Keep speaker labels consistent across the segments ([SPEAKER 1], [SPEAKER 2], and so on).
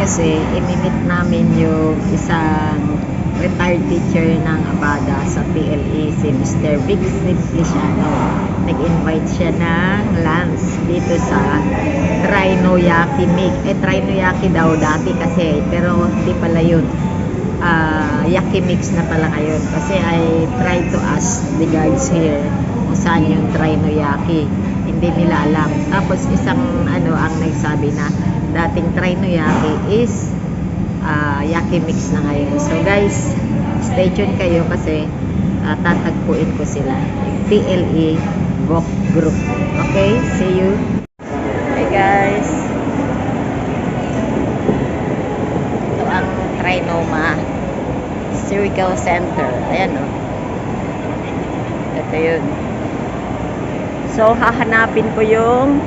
[SPEAKER 1] kasi imimit namin yung isang retired teacher ng Abada sa PLE, si Mr. Vic Simpliciano. Nag-invite siya ng lunch dito sa Trinoyaki Mix. Trinoyaki daw dati kasi, pero hindi pala yun. Yaki Mix na pala ngayon. Kasi I tried to ask the guards here kung saan yung Trinoyaki. Hindi nila alam. Tapos isang ang nagsabi na dating Trinoyaki is Yaki Mix na ngayon. So guys, stay tuned kayo kasi tatagpuin ko sila. PLE Book Group. Okay? See you. Hey guys. Ito ang Trinoma Circle Center. Ayan o. Ito yun. So, hahanapin ko yung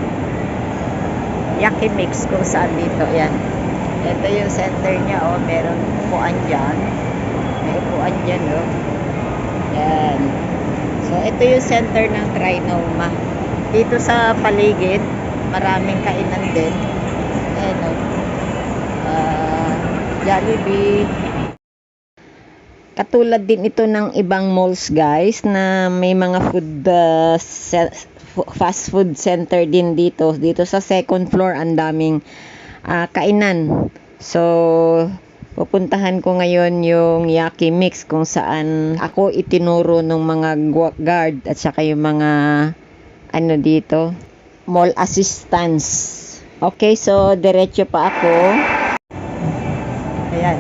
[SPEAKER 1] Yaki Mix kung saan dito. Ayan. Ito yung center niya, oh, meron upuan dyan. May upuan dyan, oh. Yan. So, ito yung center ng Trinoma. Dito sa paligid, maraming kainan din. Ayan, oh. Jollibee. Katulad din ito ng ibang malls, guys, na may mga fast food center din dito. Dito sa second floor, ang daming kainan. So, pupuntahan ko ngayon yung Yaki Mix kung saan ako itinuro ng mga guard at saka yung mga dito, mall assistants. Okay, so diretso pa ako. Ayan.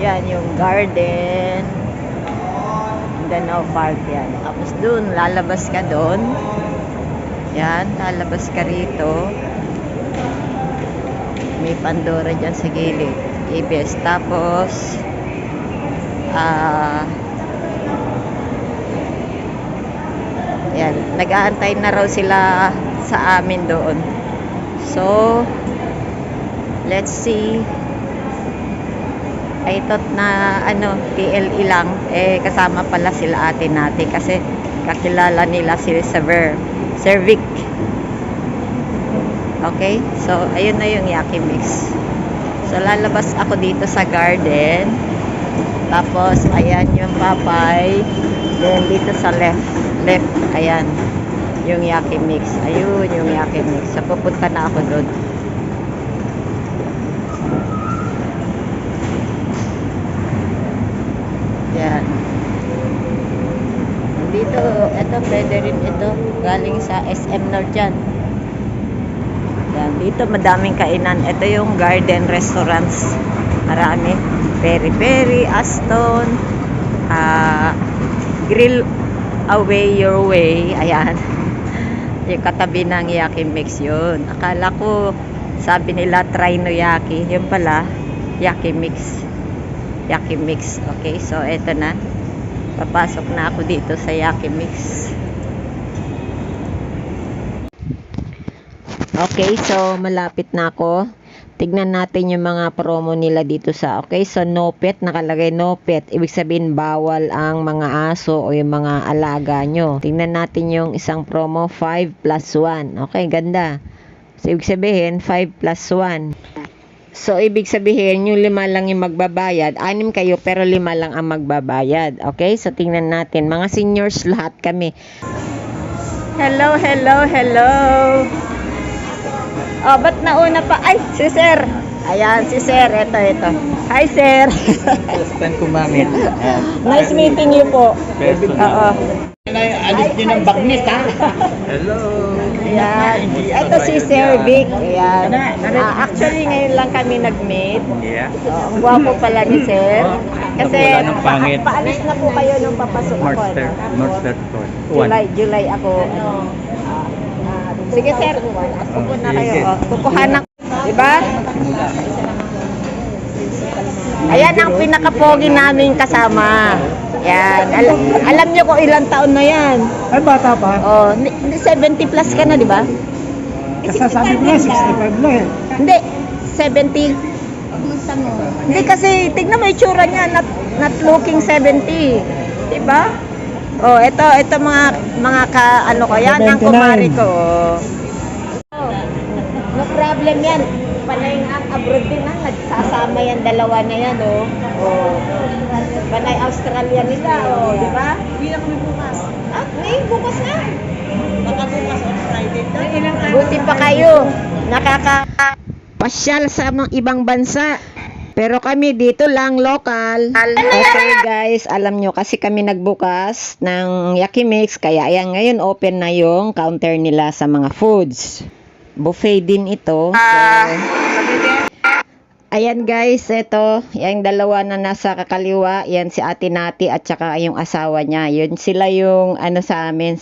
[SPEAKER 1] Yan yung garden. Danao Park yan. Tapos dun, lalabas ka dun. Yan, lalabas ka rito. May Pandora dyan sa gilid. ABS. Tapos yan, nag-aantay na raw sila sa amin doon. So let's see. I thought na PLE lang, kasama pala sila ate natin kasi kakilala nila si Sir Vic. Okay, so ayun na yung Yaki Mix. So lalabas ako dito sa garden. Tapos ayan yung Papay. Then dito sa left, ayan yung Yaki Mix. Ayun yung Yaki Mix. So pupunta na ako doon. Yan. Dito, ito pwede rin ito. Galing sa SM North yan. Yan, dito madaming kainan. Ito yung garden restaurants. Marami. Peri-peri, Aston, Grill Away Your Way. Ayan. Yung katabi ng Yaki Mix yun. Akala ko, sabi nila Trinoyaki. Yun pala, Yaki Mix. Yaki Mix. Okay, so eto na. Papasok na ako dito sa Yaki Mix. Okay, so malapit na ako. Tignan natin yung mga promo nila dito sa, okay, so no pet, nakalagay no pet. Ibig sabihin bawal ang mga aso o yung mga alaga nyo. Tignan natin yung isang promo, 5+1. Okay, ganda. So ibig sabihin 5+1. So ibig sabihin yung 5 lang yung magbabayad. 6 kayo pero 5 lang ang magbabayad. Okay, so tingnan natin. Mga seniors lahat kami. Hello, hello, hello. Oh, ba't nauna pa? Ay, si Sir. Ayan, si Sir. Ito. Hi, Sir.
[SPEAKER 2] First time ko mami.
[SPEAKER 1] Nice meeting you po. Oo.
[SPEAKER 2] Alis din ng bagnet, ha? Hello.
[SPEAKER 1] Ayan. Ito si Sir Vic. Ayan. Actually, ngayon lang kami nag-meet.
[SPEAKER 2] Yeah.
[SPEAKER 1] Ang gwapo pala ni Sir. Kasi,
[SPEAKER 2] Wala ng pangit.
[SPEAKER 1] paalis na po kayo nung papasok ako.
[SPEAKER 2] North Court.
[SPEAKER 1] July ako. Sige, Sir. Upo na kayo. Kukuhanan. Diba? Ayan ang pinaka-pogi namin kasama. Yan. Alam niyo kung ilang taon na yan.
[SPEAKER 3] Ay, bata pa.
[SPEAKER 1] Oh, 70 plus ka na, di ba?
[SPEAKER 3] Kasasabi ko na, 65 lang eh.
[SPEAKER 1] Hindi, 70. Hindi kasi, tignan mo yung tsura niya, not looking 70. Di ba? Oh, ito mga ko, yan ang kumari ko. Oh. No problem yan. Panay ang abroad din na, nagsasama yan, dalawa na yan, oh. Oh. Panay Australia nila, oh, di ba?
[SPEAKER 2] Hindi na kami bukas.
[SPEAKER 1] Ah, bukas na.
[SPEAKER 2] Baka bukas on Friday daw.
[SPEAKER 1] Buti pa kayo, pasyal sa mga ibang bansa. Pero kami dito lang, local. Okay guys, alam nyo, kasi kami nagbukas ng Yakimix, kaya ayan, ngayon open na yung counter nila sa mga foods. Buffet din ito. So, ayan guys, ito, yung dalawa na nasa kakaliwa, yan si Ate Nati at saka yung asawa niya. Yun sila yung ano sa amin,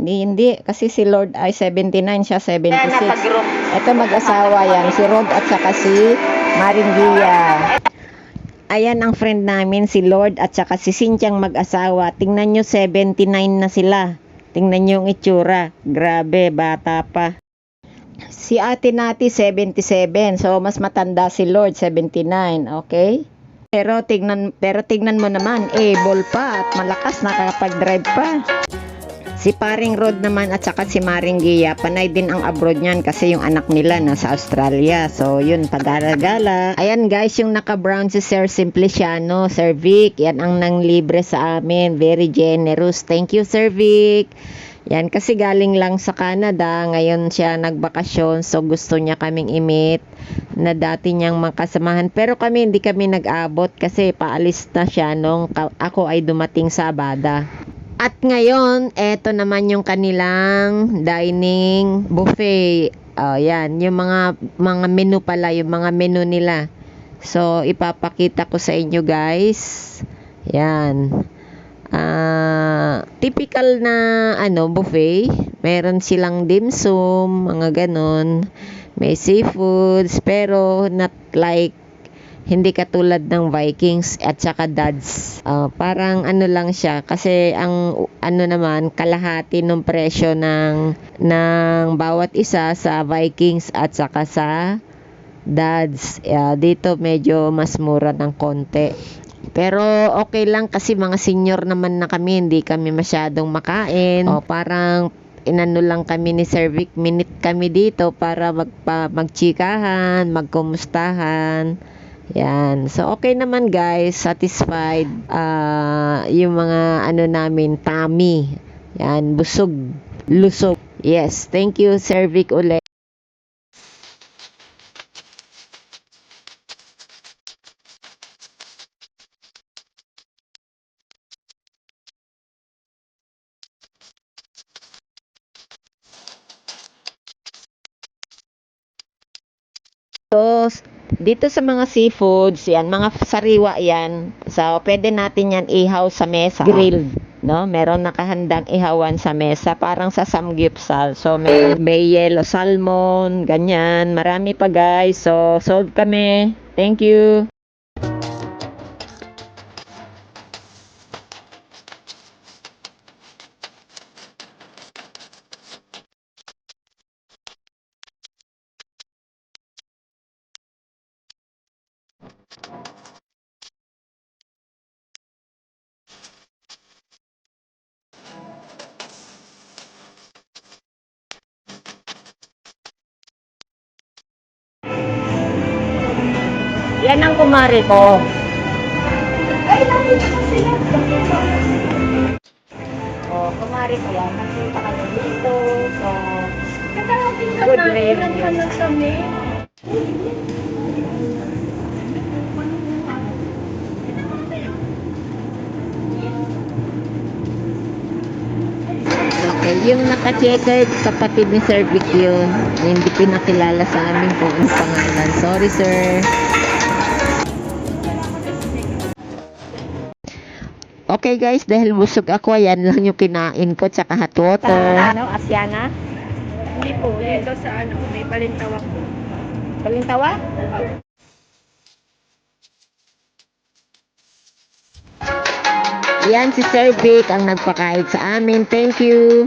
[SPEAKER 1] hindi, kasi si Lord ay 79, siya 76. Ito mag-asawa yan, si Rod at saka si Maringia. Ayan ang friend namin, si Lord at saka si Cynthiang mag-asawa. Tingnan nyo, 79 na sila. Tingnan nyo yung itsura. Grabe, bata pa. Si Ate Nati 77. So mas matanda si Lord 79, okay? Pero tingnan mo naman, able pa at malakas, nakakapag-drive pa. Si Paring Rod naman at saka si Maring Gia, panay din ang abroad niyan kasi yung anak nila nasa Australia. So yun, pagala-gala. Ayan guys, yung naka-brown si Sir Simpliciano, Sir Vic, yan ang nanglibre sa amin. Very generous. Thank you, Sir Vic. Yan, kasi galing lang sa Canada, ngayon siya nagbakasyon, so gusto niya kaming i-meet na dati niyang makasamahan. Pero kami, hindi kami nag-abot kasi paalis na siya nung ako ay dumating sa Abada. At ngayon, eto naman yung kanilang dining buffet. Yan, yung mga menu pala, yung mga menu nila. So, ipapakita ko sa inyo guys. Yan. Typical na buffet. Meron silang dim sum, mga ganon. May seafoods, pero not like, hindi katulad ng Vikings at saka Dads. Parang lang siya, kasi ang naman, kalahati ng presyo ng bawat isa sa Vikings at saka sa Dads. Dito medyo mas mura ng konti. Pero okay lang kasi mga senior naman na kami, hindi kami masyadong makain. Parang inano lang kami ni Sir Vic, minute kami dito para magchikahan, magkumustahan. Yan. So okay naman guys, satisfied. Yung mga namin, tummy. Yan, busog, lusog. Yes, thank you Sir Vic ulit. So, dito sa mga seafoods, yan, mga sariwa yan. So, pwede natin yan ihaw sa mesa. Grilled, no? Meron nakahandang ihawan sa mesa, parang sa samgyeopsal. So, may yellow salmon, ganyan. Marami pa guys. So, sold kami. Thank you. Yan ang kumari ko. Ay, nakita ko sila. Kumari ko yan. Nakita ka na dito. So, good meron yun. Okay, yung naka-checkered kapatid ni Sir Vic yun. Hindi pinakilala sa amin kung ang pangalan. Sorry, sir. Okay guys, dahil busog ako, yan lang yung kinain ko, tsaka hot water. Asiana?
[SPEAKER 4] Hindi po, dito sa may Balintawak po.
[SPEAKER 1] Balintawa? Yan si Sir Vic ang nagpakain sa amin. Thank you.